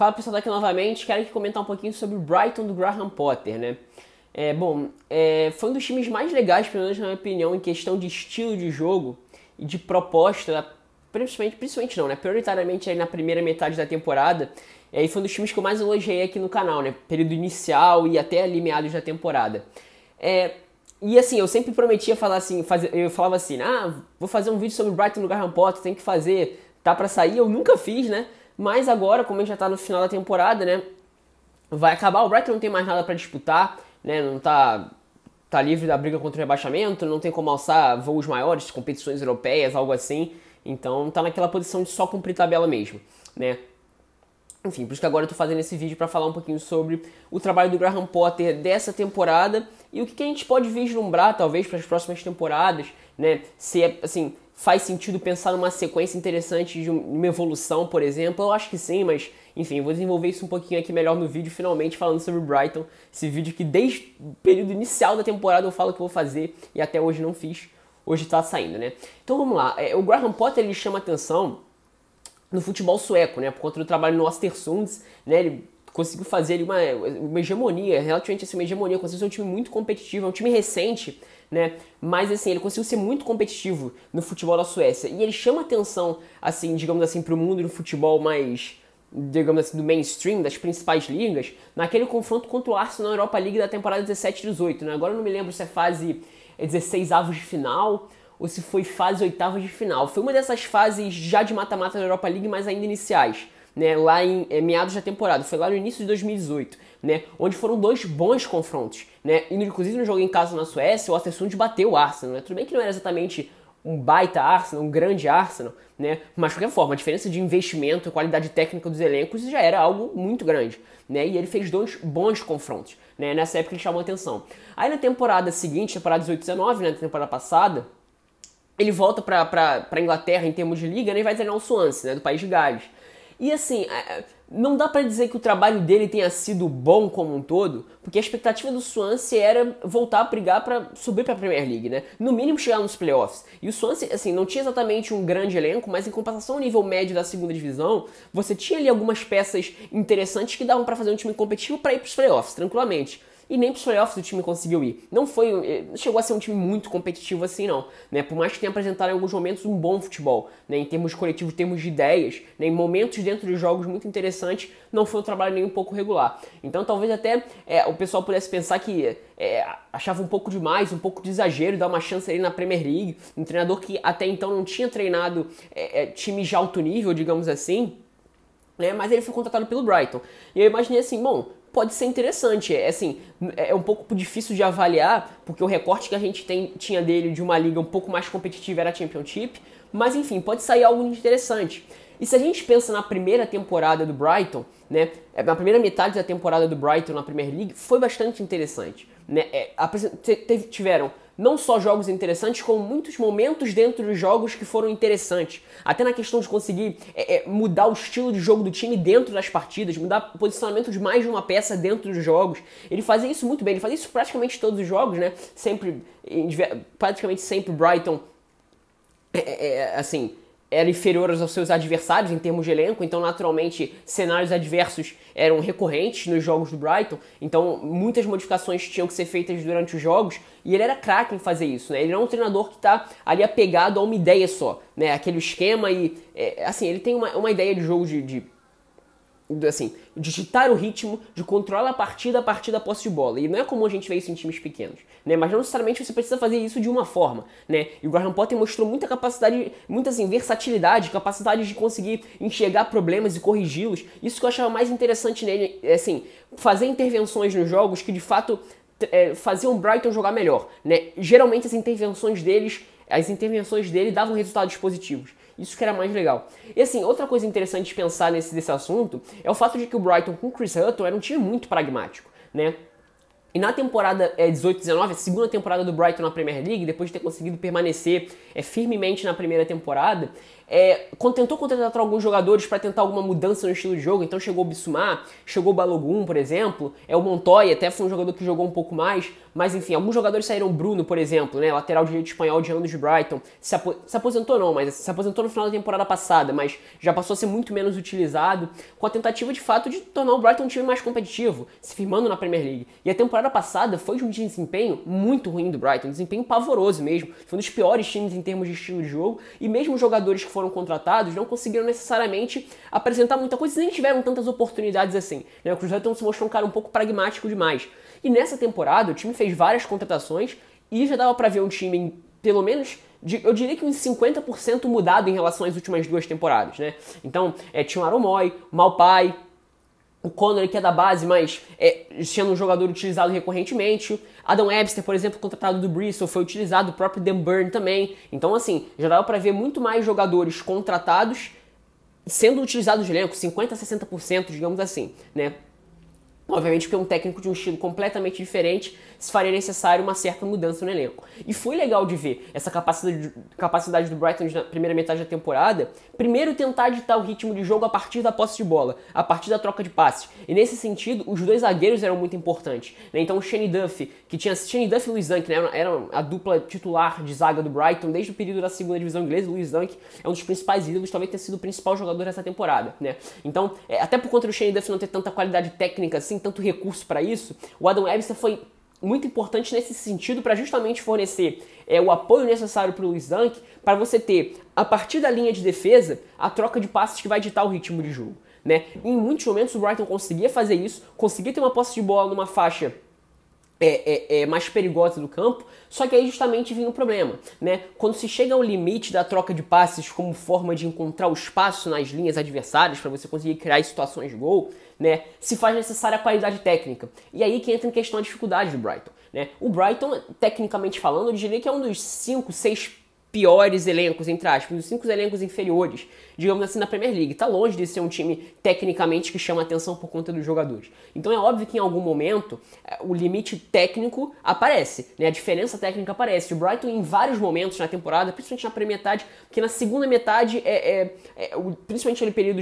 Fala pessoal, daqui novamente, quero aqui comentar um pouquinho sobre o Brighton do Graham Potter, né? Foi um dos times mais legais, pelo menos na minha opinião, em questão de estilo de jogo e de proposta, principalmente não, né? Prioritariamente aí na primeira metade da temporada, e aí foi um dos times que eu mais elogiei aqui no canal, né? Período inicial e até ali meados da temporada. E assim, eu sempre prometia falar assim, eu falava assim, vou fazer um vídeo sobre o Brighton do Graham Potter, tem que fazer, tá pra sair, eu nunca fiz, né? Mas agora, como a gente já tá no final da temporada, né? Vai acabar, o Brighton não tem mais nada pra disputar, né? Não tá livre da briga contra o rebaixamento, não tem como alçar voos maiores, competições europeias, algo assim. Então tá naquela posição de só cumprir tabela mesmo, né? Enfim, por isso que agora eu tô fazendo esse vídeo para falar um pouquinho sobre o trabalho do Graham Potter dessa temporada e o que a gente pode vislumbrar, talvez, para as próximas temporadas, né? Se assim, faz sentido pensar numa sequência interessante de uma evolução, por exemplo. Eu acho que sim, mas, enfim, eu vou desenvolver isso um pouquinho aqui melhor no vídeo, finalmente falando sobre o Brighton. Esse vídeo que desde o período inicial da temporada eu falo que vou fazer e até hoje não fiz. Hoje tá saindo, né? Então vamos lá. O Graham Potter, ele chama atenção no futebol sueco, né? Por conta do trabalho no Östersunds, né? Ele conseguiu fazer ali uma hegemonia, relativamente assim, uma hegemonia, conseguiu ser um time muito competitivo, é um time recente, né? Mas assim, ele conseguiu ser muito competitivo no futebol da Suécia. E ele chama atenção, assim, digamos assim, pro mundo do futebol mais, digamos assim, do mainstream, das principais ligas, naquele confronto contra o Arsenal na Europa League da temporada 17-18, né? Agora eu não me lembro se é fase 16 avos de final ou se foi fase oitavas de final. Foi uma dessas fases já de mata-mata da Europa League, mas ainda iniciais, né, lá em meados da temporada, foi lá no início de 2018, né, onde foram dois bons confrontos, né, e inclusive no jogo em casa na Suécia, o Östersund bateu o Arsenal, né, tudo bem que não era exatamente um baita Arsenal, um grande Arsenal, né, mas de qualquer forma, a diferença de investimento e qualidade técnica dos elencos já era algo muito grande, né, e ele fez dois bons confrontos, né, nessa época ele chamou atenção. Aí na temporada seguinte, temporada 18-19, né, na temporada passada, ele volta pra Inglaterra em termos de liga, né, e vai treinar o Swansea, né, do país de Gales. E assim, não dá pra dizer que o trabalho dele tenha sido bom como um todo, porque a expectativa do Swansea era voltar a brigar pra subir pra Premier League, né? No mínimo chegar nos playoffs. E o Swansea, assim, não tinha exatamente um grande elenco, mas em comparação ao nível médio da segunda divisão, você tinha ali algumas peças interessantes que davam pra fazer um time competitivo pra ir pros playoffs, tranquilamente. E nem pros playoffs o time conseguiu ir. Não chegou a ser um time muito competitivo assim, não, né? Por mais que tenha apresentado em alguns momentos um bom futebol, né? Em termos coletivos, em termos de ideias, né? Em momentos dentro de jogos muito interessantes, não foi um trabalho nem um pouco regular. Então talvez até o pessoal pudesse pensar que achava um pouco demais, um pouco de exagero, dar uma chance ali na Premier League, um treinador que até então não tinha treinado times de alto nível, digamos assim, né? Mas ele foi contratado pelo Brighton. E eu imaginei assim, bom, pode ser interessante, é um pouco difícil de avaliar, porque o recorte que a gente tinha dele de uma liga um pouco mais competitiva era a Championship, mas enfim, pode sair algo interessante. E se a gente pensa na primeira temporada do Brighton, né, na primeira metade da temporada do Brighton na Premier League, foi bastante interessante, né, tiveram não só jogos interessantes, como muitos momentos dentro dos jogos que foram interessantes. Até na questão de conseguir mudar o estilo de jogo do time dentro das partidas, mudar o posicionamento de mais de uma peça dentro dos jogos. Ele fazia isso muito bem, ele fazia isso praticamente todos os jogos, né? Praticamente sempre o Brighton, era inferior aos seus adversários em termos de elenco, então naturalmente cenários adversos eram recorrentes nos jogos do Brighton, então muitas modificações tinham que ser feitas durante os jogos, e ele era craque em fazer isso, né? Ele não é um treinador que está ali apegado a uma ideia só, né? Aquele esquema ele tem uma ideia de jogo de digitar o ritmo, de controlar a partida da posse de bola. E não é comum a gente ver isso em times pequenos, né? Mas não necessariamente você precisa fazer isso de uma forma, né? E o Graham Potter mostrou muita capacidade, muita versatilidade, capacidade de conseguir enxergar problemas e corrigi-los. Isso que eu achava mais interessante nele, fazer intervenções nos jogos que de fato faziam o Brighton jogar melhor, né? Geralmente as intervenções dele davam resultados positivos. Isso que era mais legal. E assim, outra coisa interessante de pensar desse assunto é o fato de que o Brighton com o Chris Hutton era um time muito pragmático, né? E na temporada 18-19, a segunda temporada do Brighton na Premier League, depois de ter conseguido permanecer firmemente na primeira temporada, tentou contratar alguns jogadores para tentar alguma mudança no estilo de jogo, então chegou o Bissouma, chegou o Balogun, por exemplo, o Montoya até foi um jogador que jogou um pouco mais, mas enfim, alguns jogadores saíram. Bruno, por exemplo, né, lateral direito espanhol de anos de Brighton, se aposentou não, mas se aposentou no final da temporada passada, mas já passou a ser muito menos utilizado, com a tentativa de fato de tornar o Brighton um time mais competitivo, se firmando na Premier League. E a temporada passada foi de um desempenho muito ruim do Brighton, um desempenho pavoroso mesmo, foi um dos piores times em termos de estilo de jogo, e mesmo os jogadores que foram contratados não conseguiram necessariamente apresentar muita coisa, nem tiveram tantas oportunidades assim, né? O Cruzado se mostrou um cara um pouco pragmático demais. E nessa temporada o time fez várias contratações e já dava pra ver um time, pelo menos, eu diria que uns 50% mudado em relação às últimas 2 temporadas, né? Então, tinha o Aaron Moy, o Maupay, o Conor, que é da base, mas sendo um jogador utilizado recorrentemente. Adam Webster, por exemplo, contratado do Bristol, foi utilizado, o próprio Dan Burn também. Então, assim, já dava pra ver muito mais jogadores contratados sendo utilizados no elenco, 50% a 60%, digamos assim, né? Obviamente porque um técnico de um estilo completamente diferente se faria necessário uma certa mudança no elenco. E foi legal de ver essa capacidade do Brighton na primeira metade da temporada, primeiro tentar ditar o ritmo de jogo a partir da posse de bola, a partir da troca de passes. E nesse sentido, os 2 zagueiros eram muito importantes, né? Então o Shane Duffy, que tinha Shane Duffy e Louis Dunk, né? Era a dupla titular de zaga do Brighton desde o período da segunda divisão inglesa. O Louis Dunk é um dos principais ídolos, talvez tenha sido o principal jogador dessa temporada, né? Então, até por conta do Shane Duffy não ter tanta qualidade técnica assim, tanto recurso para isso, o Adam Webster foi muito importante nesse sentido para justamente fornecer o apoio necessário para o Louis Dunk, para você ter, a partir da linha de defesa, a troca de passes que vai ditar o ritmo de jogo, né? E em muitos momentos o Brighton conseguia fazer isso, conseguia ter uma posse de bola numa faixa mais perigosa do campo, só que aí justamente vinha o problema, né? Quando se chega ao limite da troca de passes como forma de encontrar o espaço nas linhas adversárias para você conseguir criar situações de gol, né? Se faz necessária a qualidade técnica. E aí que entra em questão a dificuldade do Brighton, né? O Brighton, tecnicamente falando, eu diria que é um dos 5, 6 piores elencos, entre aspas, os 5 elencos inferiores, digamos assim, na Premier League. Tá longe de ser um time tecnicamente que chama atenção por conta dos jogadores. Então é óbvio que em algum momento o limite técnico aparece, né? A diferença técnica aparece. O Brighton em vários momentos na temporada, principalmente na primeira metade, porque na segunda metade, principalmente no período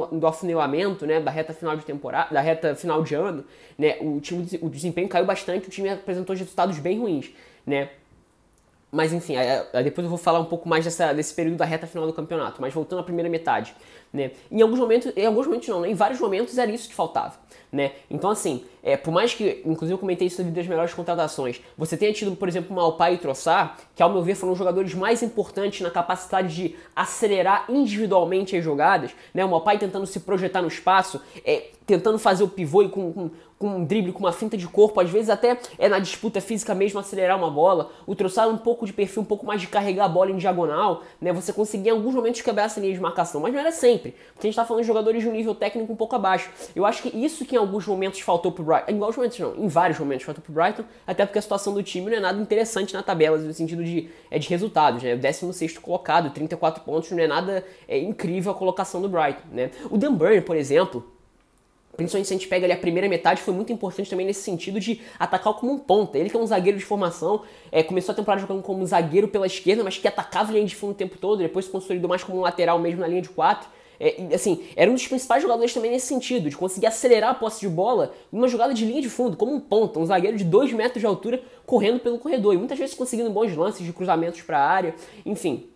do afunilamento, né? Da reta final de temporada, da reta final de ano, né? O desempenho caiu bastante, o time apresentou resultados bem ruins, né? Mas enfim, depois eu vou falar um pouco mais desse período da reta final do campeonato, mas voltando à primeira metade, né? Em alguns momentos não, né? Em vários momentos era isso que faltava, né? Então assim, por mais que, inclusive eu comentei isso sobre das melhores contratações, você tenha tido, por exemplo, o Maupay e o Trossard, que ao meu ver foram os jogadores mais importantes na capacidade de acelerar individualmente as jogadas, né? O Maupay tentando se projetar no espaço, tentando fazer o pivô e com um drible, com uma finta de corpo, às vezes até na disputa física mesmo acelerar uma bola. O Trossard um pouco de perfil, um pouco mais de carregar a bola em diagonal, né? Você conseguia em alguns momentos quebrar essa linha de marcação, mas não era sempre, porque a gente tá falando de jogadores de um nível técnico um pouco abaixo. Eu acho que isso que em alguns momentos faltou pro Brighton, em vários momentos faltou pro Brighton, até porque a situação do time não é nada interessante na tabela, no sentido de resultados, né? O 16º colocado, 34 pontos, não é nada incrível a colocação do Brighton, né? O Dan Burn, por exemplo, principalmente se a gente pega ali a primeira metade, foi muito importante também nesse sentido de atacar como um ponta. Ele que é um zagueiro de formação, começou a temporada jogando como um zagueiro pela esquerda, mas que atacava a linha de fundo o tempo todo, depois se consolidou mais como um lateral mesmo na linha de 4. Assim, era um dos principais jogadores também nesse sentido, de conseguir acelerar a posse de bola numa jogada de linha de fundo, como um ponta, um zagueiro de 2 metros de altura correndo pelo corredor, e muitas vezes conseguindo bons lances de cruzamentos para a área, enfim.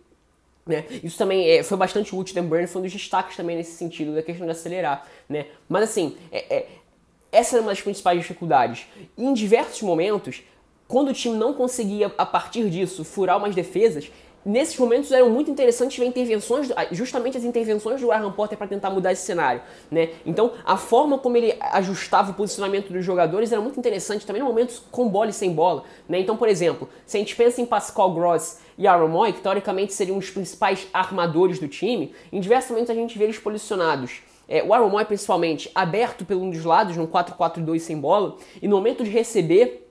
Né? Isso também foi bastante útil. Dan Burn foi um dos destaques também nesse sentido, da questão de acelerar, né? Mas assim, essa era uma das principais dificuldades. E em diversos momentos, quando o time não conseguia, a partir disso, furar umas defesas, nesses momentos eram muito interessantes ver justamente as intervenções do Graham Potter para tentar mudar esse cenário, né? Então, a forma como ele ajustava o posicionamento dos jogadores era muito interessante também em momentos com bola e sem bola, né? Então, por exemplo, se a gente pensa em Pascal Gross e Aaron Moy, que teoricamente seriam os principais armadores do time, em diversos momentos a gente vê eles posicionados. O Aaron Moy, principalmente, aberto pelo um dos lados, num 4-4-2 sem bola, e no momento de receber,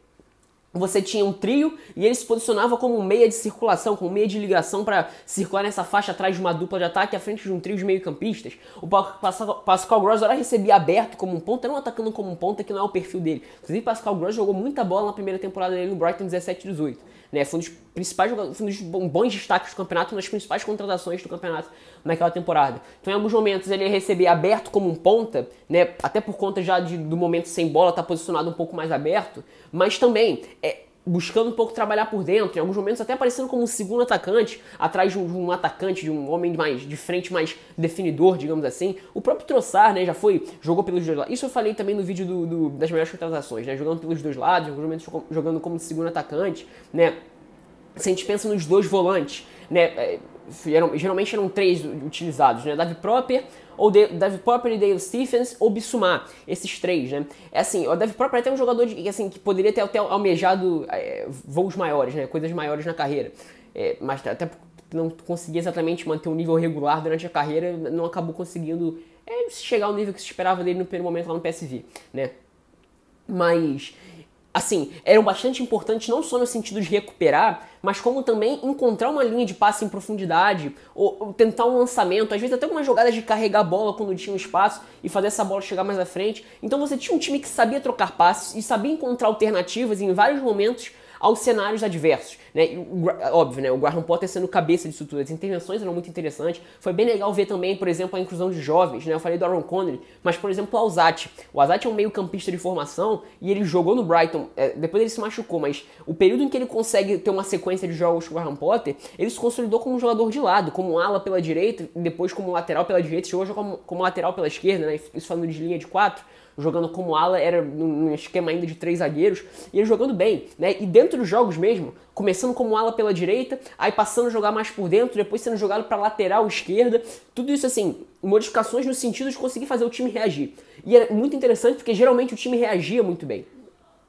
você tinha um trio e ele se posicionava como um meia de circulação, como um meia de ligação para circular nessa faixa atrás de uma dupla de ataque à frente de um trio de meio-campistas. O Pascal Gross era recebia aberto como um ponta, não atacando como um ponta, que não é o perfil dele. Inclusive, Pascal Gross jogou muita bola na primeira temporada dele no Brighton 17-18. né? Foi um dos principais jogadores, foi um dos bons destaques do campeonato, uma das principais contratações do campeonato naquela temporada. Então, em alguns momentos, ele ia receber aberto como um ponta, né? Até por conta já do momento sem bola, tá posicionado um pouco mais aberto, mas também buscando um pouco trabalhar por dentro, em alguns momentos até aparecendo como um segundo atacante, atrás de um atacante, de um homem mais de frente, mais definidor, digamos assim. O próprio Trossard, né, jogou pelos dois lados. Isso eu falei também no vídeo das melhores contratações, né, jogando pelos dois lados, em alguns momentos jogando como segundo atacante, né. Se a gente pensa nos dois volantes, né, geralmente eram três utilizados, né, Davi Pröpper e Dale Stephens ou Bissouma, esses três, né? É assim, o Davi Pröpper é até um jogador que poderia ter até almejado voos maiores, né, coisas maiores na carreira, mas até não conseguia exatamente manter um nível regular durante a carreira, não acabou conseguindo chegar ao nível que se esperava dele no primeiro momento lá no PSV, né? Mas assim, eram bastante importantes não só no sentido de recuperar, mas como também encontrar uma linha de passe em profundidade, ou tentar um lançamento, às vezes até algumas jogadas de carregar a bola quando tinha um espaço e fazer essa bola chegar mais à frente. Então você tinha um time que sabia trocar passes e sabia encontrar alternativas em vários momentos aos cenários adversos, né? Óbvio, né? O Graham Potter sendo cabeça disso tudo, as intervenções eram muito interessantes. Foi bem legal ver também, por exemplo, a inclusão de jovens, né? Eu falei do Aaron Connolly, mas por exemplo o Alzate. O Alzate é um meio campista de formação e ele jogou no Brighton, depois ele se machucou, mas o período em que ele consegue ter uma sequência de jogos com o Graham Potter, ele se consolidou como um jogador de lado, como um ala pela direita, e depois como lateral pela direita, chegou a jogar como lateral pela esquerda, né? Isso falando de linha de 4. Jogando como ala, era num esquema ainda de 3 zagueiros, e ele jogando bem, né? E dentro dos jogos mesmo, começando como ala pela direita, aí passando a jogar mais por dentro, depois sendo jogado para lateral esquerda, tudo isso assim, modificações no sentido de conseguir fazer o time reagir. E era muito interessante porque geralmente o time reagia muito bem,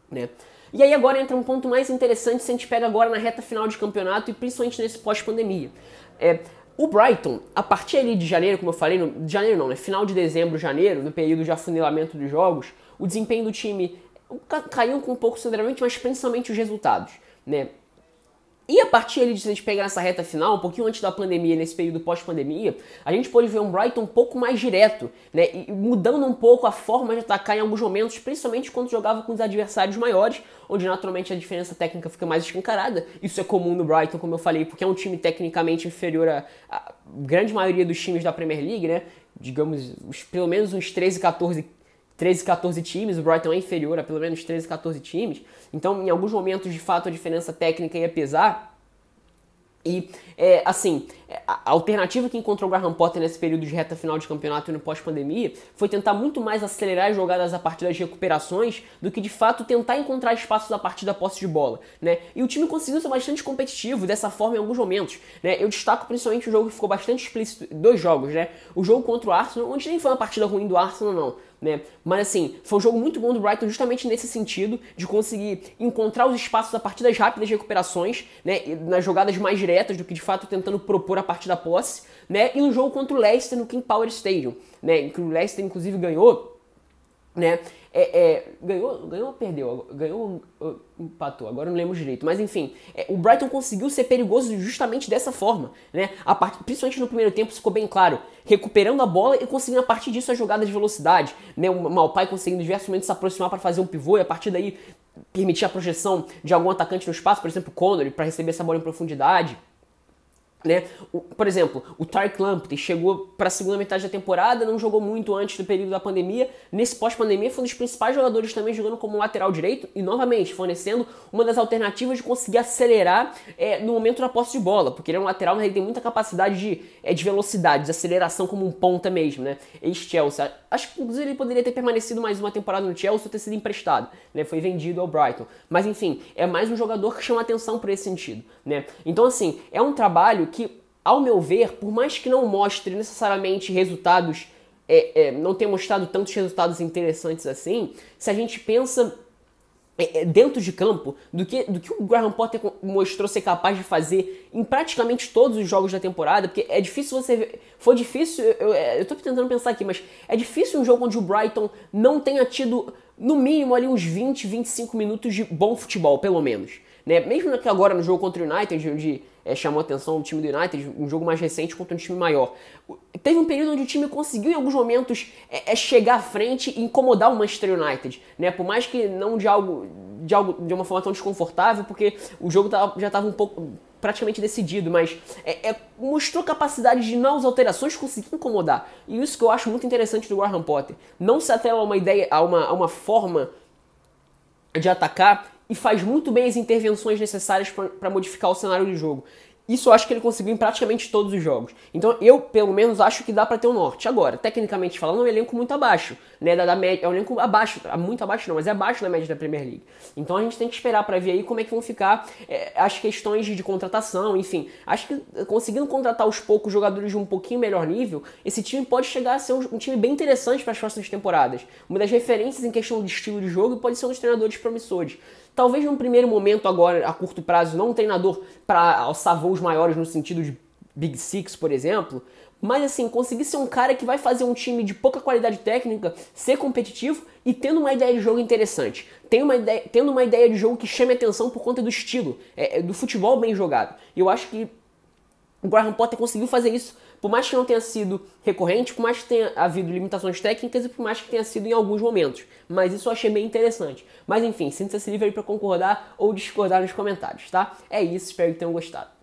né? E aí agora entra um ponto mais interessante se a gente pega agora na reta final de campeonato e principalmente nesse pós-pandemia. O Brighton, a partir ali de janeiro, como eu falei, final de dezembro, janeiro, no período de afunilamento dos jogos, o desempenho do time caiu com um pouco consideravelmente, mas principalmente os resultados, né? E a partir ali de se a gente pegar nessa reta final, um pouquinho antes da pandemia, nesse período pós-pandemia, a gente pode ver um Brighton um pouco mais direto, né? E mudando um pouco a forma de atacar em alguns momentos, principalmente quando jogava com os adversários maiores, onde naturalmente a diferença técnica fica mais escancarada. Isso é comum no Brighton, como eu falei, porque é um time tecnicamente inferior à grande maioria dos times da Premier League, né? Digamos, pelo menos uns 13, 14 times, o Brighton é inferior a pelo menos 13, 14 times, então em alguns momentos de fato a diferença técnica ia pesar. E, a alternativa que encontrou o Graham Potter nesse período de reta final de campeonato e no pós-pandemia foi tentar muito mais acelerar as jogadas a partir das recuperações do que, de fato, tentar encontrar espaços a partir da posse de bola, né? E o time conseguiu ser bastante competitivo dessa forma em alguns momentos, né? Eu destaco principalmente o jogo que ficou bastante explícito, 2 jogos, né? O jogo contra o Arsenal, onde nem foi uma partida ruim do Arsenal, não, né? Mas assim, foi um jogo muito bom do Brighton justamente nesse sentido de conseguir encontrar os espaços a partir das rápidas recuperações, né? E nas jogadas mais diretas do que de fato tentando propor a partir da posse, né? E no jogo contra o Leicester no King Power Stadium, né? Em que o Leicester inclusive ganhou, né? Ganhou ou perdeu? Ganhou ou empatou? Agora eu não lembro direito. Mas enfim, o Brighton conseguiu ser perigoso justamente dessa forma, né? Principalmente no primeiro tempo ficou bem claro, recuperando a bola e conseguindo a partir disso a jogada de velocidade, né? O Maupay conseguindo em diversos momentos se aproximar para fazer um pivô e a partir daí permitir a projeção de algum atacante no espaço, por exemplo o Connolly, para receber essa bola em profundidade. Né? Por exemplo, o Tariq Lamptey chegou para a segunda metade da temporada, não jogou muito antes do período da pandemia. Nesse pós-pandemia foi um dos principais jogadores também jogando como lateral direito e novamente fornecendo uma das alternativas de conseguir acelerar no momento da posse de bola, porque ele é um lateral, mas ele tem muita capacidade de velocidade, de aceleração como um ponta mesmo, né? Ex-Chelsea. Acho que inclusive ele poderia ter permanecido mais uma temporada no Chelsea ou ter sido emprestado, né? Foi vendido ao Brighton. Mas enfim, é mais um jogador que chama atenção por esse sentido, né? Então assim, é um trabalho que, ao meu ver, por mais que não mostre necessariamente resultados, não tenha mostrado tantos resultados interessantes assim, se a gente pensa dentro de campo, do que o Graham Potter mostrou ser capaz de fazer em praticamente todos os jogos da temporada, porque é difícil você ver, foi difícil, eu tô tentando pensar aqui, mas é difícil um jogo onde o Brighton não tenha tido, no mínimo, ali uns 20, 25 minutos de bom futebol, pelo menos, né? Mesmo que agora no jogo contra o United, onde chamou a atenção o time do United, um jogo mais recente contra um time maior. Teve um período onde o time conseguiu em alguns momentos chegar à frente e incomodar o Manchester United, né? Por mais que não de algo de uma forma tão desconfortável, porque o jogo já estava um pouco praticamente decidido, mas mostrou capacidade de novas alterações conseguir incomodar. E isso que eu acho muito interessante do Graham Potter. Não se atrela a uma ideia, a uma forma de atacar e faz muito bem as intervenções necessárias para modificar o cenário de jogo. Isso eu acho que ele conseguiu em praticamente todos os jogos. Então eu, pelo menos, acho que dá pra ter um norte. Agora, tecnicamente falando, é um elenco muito abaixo, né, da média, é um elenco abaixo, muito abaixo não, mas é abaixo da média da Premier League. Então a gente tem que esperar pra ver aí como é que vão ficar as questões de contratação, enfim. Acho que conseguindo contratar aos poucos jogadores de um pouquinho melhor nível, esse time pode chegar a ser um time bem interessante para as próximas temporadas. Uma das referências em questão de estilo de jogo pode ser um dos treinadores promissores. Talvez num primeiro momento agora, a curto prazo, não um treinador para alçar voos maiores no sentido de Big Six, por exemplo, mas assim, conseguir ser um cara que vai fazer um time de pouca qualidade técnica ser competitivo e tendo uma ideia de jogo interessante. Tendo uma ideia de jogo que chame atenção por conta do estilo, do futebol bem jogado. E eu acho que o Graham Potter conseguiu fazer isso, por mais que não tenha sido recorrente, por mais que tenha havido limitações técnicas e por mais que tenha sido em alguns momentos. Mas isso eu achei bem interessante. Mas enfim, sinta-se livre aí para concordar ou discordar nos comentários, tá? É isso, espero que tenham gostado.